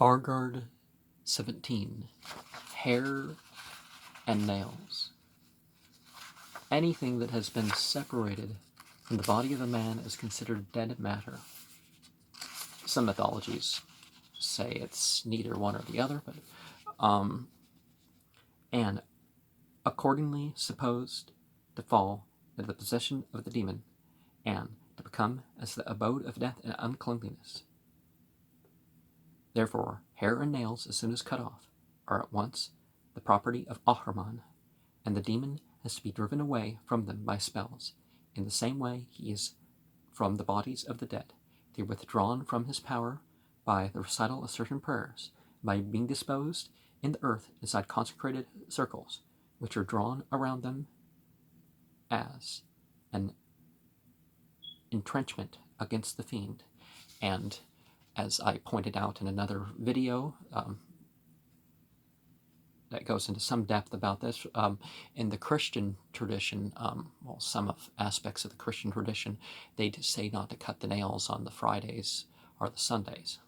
Fargard 17. Hair and nails. Anything that has been separated from the body of a man is considered dead matter. Some mythologies say it's neither one or the other, but and accordingly supposed to fall into the possession of the demon, and to become as the abode of death and uncleanliness. Therefore, hair and nails, as soon as cut off, are at once the property of Ahriman, and the demon has to be driven away from them by spells. In the same way he is from the bodies of the dead. They are withdrawn from his power by the recital of certain prayers, by being disposed in the earth inside consecrated circles, which are drawn around them as an entrenchment against the fiend. And as I pointed out in another video that goes into some depth about this, in the Christian tradition, well, some of aspects of the Christian tradition, they say not to cut the nails on the Fridays or the Sundays.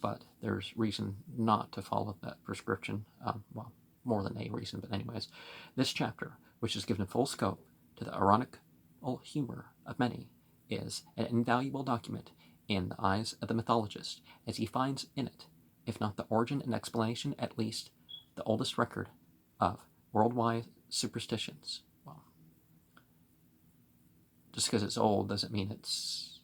But there's reason not to follow that prescription. Well, more than a reason, but anyways. This chapter, which is given full scope to the ironical humor of many, is an invaluable document in the eyes of the mythologist, as he finds in it, if not the origin and explanation, at least the oldest record of worldwide superstitions. Well, just because it's old doesn't mean it's,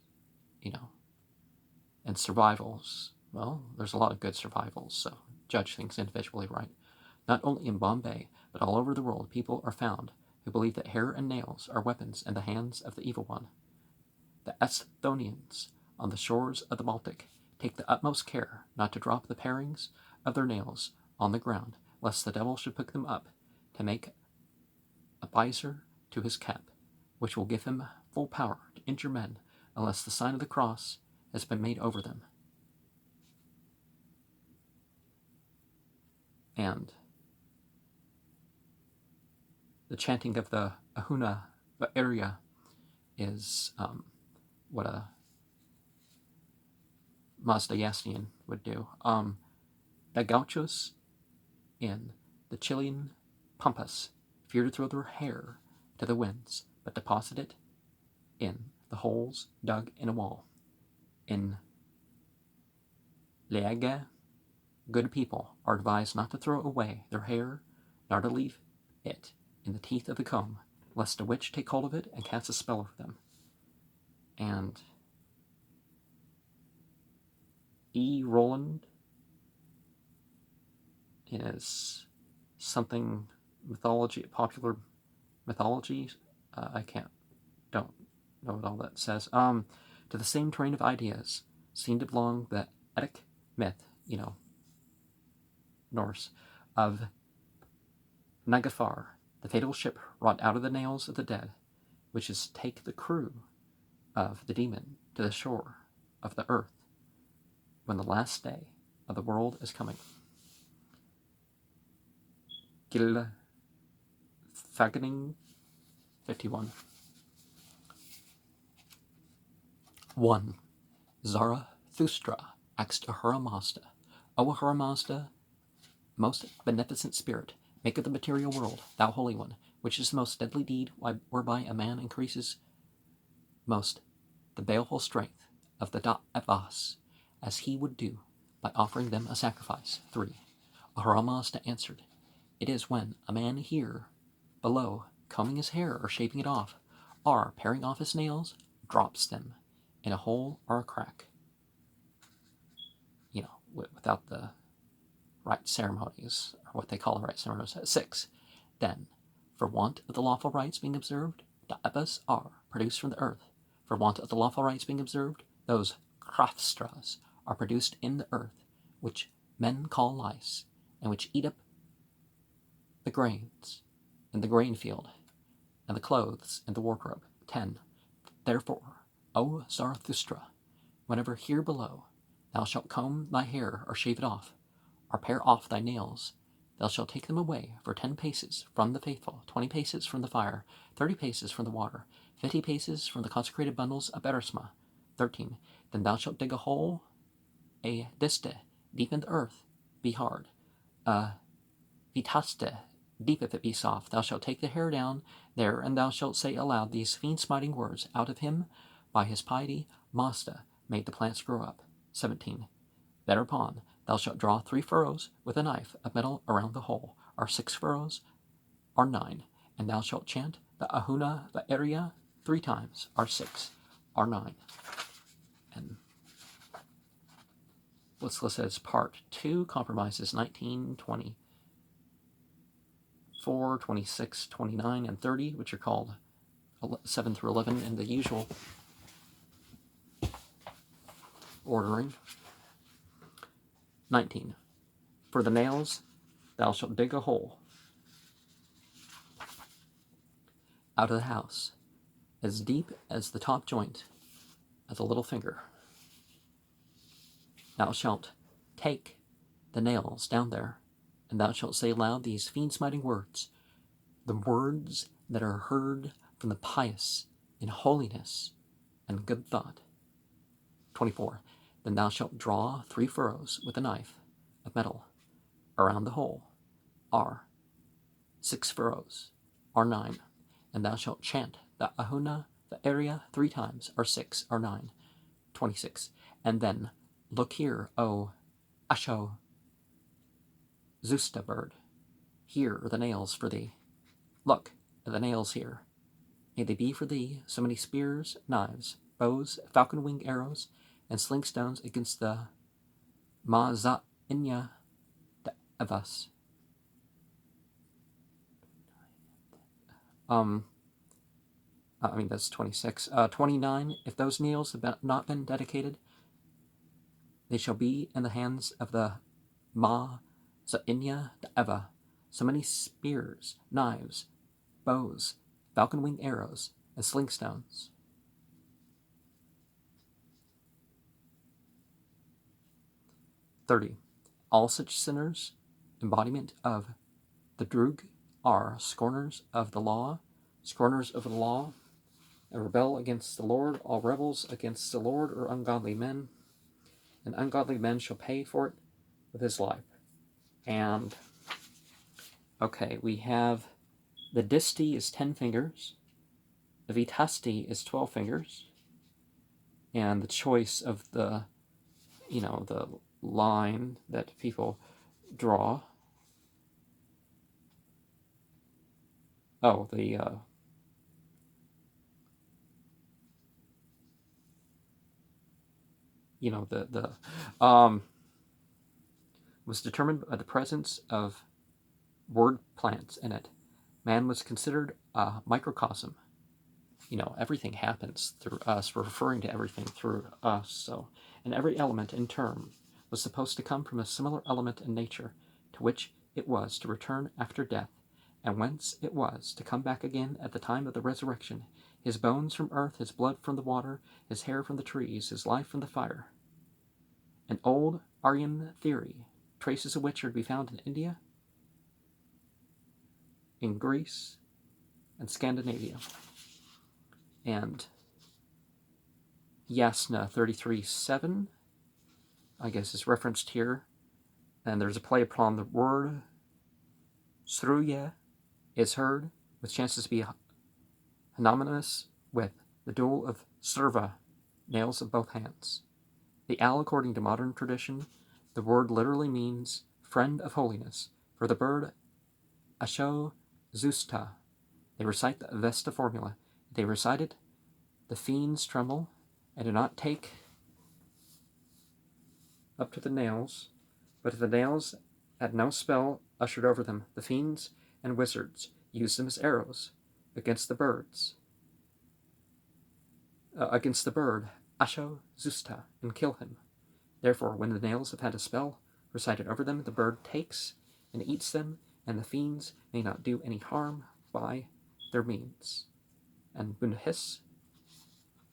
and survivals. Well, there's a lot of good survivals, so judge things individually, right? Not only in Bombay, but all over the world, people are found who believe that hair and nails are weapons in the hands of the evil one. The Esthonians on the shores of the Baltic take the utmost care not to drop the parings of their nails on the ground, lest the devil should pick them up to make a visor to his cap, which will give him full power to injure men unless the sign of the cross has been made over them. And the chanting of the Ahuna area is what a Mazdayastian would do. The gauchos in the Chilean pampas fear to throw their hair to the winds, but deposit it in the holes dug in a wall. In Leaga, good people are advised not to throw away their hair, nor to leave it in the teeth of the comb, lest a witch take hold of it and cast a spell over them. And E. Roland is something mythology, popular mythology. Don't know what all that says. To the same train of ideas seem to belong the Eddic myth, Norse, of Nagafar, the fatal ship wrought out of the nails of the dead, which is to take the crew of the demon to the shore of the earth when the last day of the world is coming. Gylfaginning 51. 1. Zarathustra asks Ahura Mazda, O Ahura Mazda, most beneficent spirit, make of the material world, thou holy one, which is the most deadly deed whereby a man increases most the baleful strength of the Da'avas, as he would do by offering them a sacrifice. 3. Ahura Mazda answered, it is when a man here below, combing his hair or shaving it off, or paring off his nails, drops them in a hole or a crack, without the right ceremonies, or what they call the right ceremonies. 6. Then, for want of the lawful rites being observed, Da'avas are produced from the earth. For want of the lawful rites being observed, those krafstras are produced in the earth, which men call lice, and which eat up the grains in the grain field, and the clothes in the wardrobe. 10. Therefore, O Zarathustra, whenever here below thou shalt comb thy hair or shave it off, or pare off thy nails, thou shalt take them away for 10 paces from the faithful, 20 paces from the fire, 30 paces from the water, 50 paces from the consecrated bundles of Erisma. 13. Then thou shalt dig a hole, a diste, deep in the earth, be hard. A vitaste, deep if it be soft. Thou shalt take the hair down there, and thou shalt say aloud these fiend-smiting words. Out of him, by his piety, Mazda made the plants grow up. 17. Thereupon thou shalt draw 3 furrows with a knife of metal around the hole, or 6 furrows, or 9. And thou shalt chant the Ahuna Va'eria 3 times, or 6, or 9. And what's listed as part 2 compromises 19, 20, 4, 26, 29, and 30, which are called 7 through 11 in the usual ordering. 19. For the nails thou shalt dig a hole out of the house, as deep as the top joint of the little finger. Thou shalt take the nails down there, and thou shalt say aloud these fiend-smiting words, the words that are heard from the pious in holiness and good thought. 24. Then thou shalt draw 3 furrows with a knife of metal around the hole, or 6 furrows, or 9. And thou shalt chant the Ahuna, the area 3 times, or 6, or 9. 26. And then, look here, O Asho, Zusta bird. Here are the nails for thee. Look at the nails here. May they be for thee so many spears, knives, bows, falcon-wing arrows, and sling stones against the Maza'inya de Evas. That's 26. 29. If those nails have not been dedicated, they shall be in the hands of the Maza'inya de Eva. So many spears, knives, bows, falcon-wing arrows, and sling stones. 30. All such sinners, embodiment of the Drug, are scorners of the law, and rebel against the Lord. All rebels against the Lord are ungodly men, and ungodly men shall pay for it with his life. And, okay, we have the disti is 10 fingers, the vitasti is 12 fingers, and the choice of the, the line that people draw. Oh, was determined by the presence of word plants in it. Man was considered a microcosm. Everything happens through us. We're referring to everything through us. So, and every element in term was supposed to come from a similar element in nature, to which it was to return after death, and whence it was to come back again at the time of the resurrection, his bones from earth, his blood from the water, his hair from the trees, his life from the fire. An old Aryan theory, traces of which are to be found in India, in Greece, and Scandinavia. And Yasna 33:7, I guess, is referenced here. And there's a play upon the word. Sruya is heard, with chances to be synonymous with the duel of Serva, nails of both hands. The al, according to modern tradition, the word literally means friend of holiness. For the bird Asho Zusta, they recite the Avesta formula. They recite it, the fiends tremble, and do not take up to the nails, but if the nails had no spell ushered over them, the fiends and wizards use them as arrows against the birds. Against the bird, Asho Zusta, and kill him. Therefore, when the nails have had a spell recited over them, the bird takes and eats them, and the fiends may not do any harm by their means. And Bundhis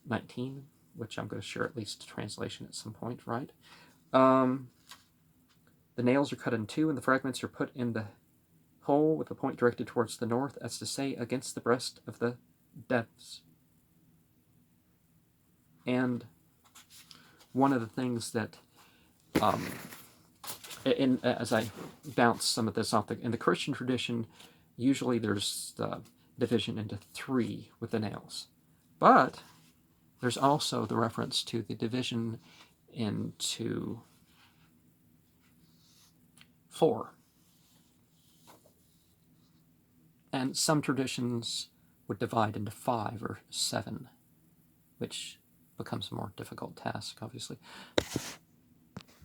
19, which I'm going to share at least a translation at some point, right? The nails are cut in two, and the fragments are put in the hole with the point directed towards the north, as to say, against the breast of the devs. And one of the things that, as I bounce some of this off, in the Christian tradition, usually there's the division into 3 with the nails. But there's also the reference to the division into 4. And some traditions would divide into 5 or 7, which becomes a more difficult task, obviously.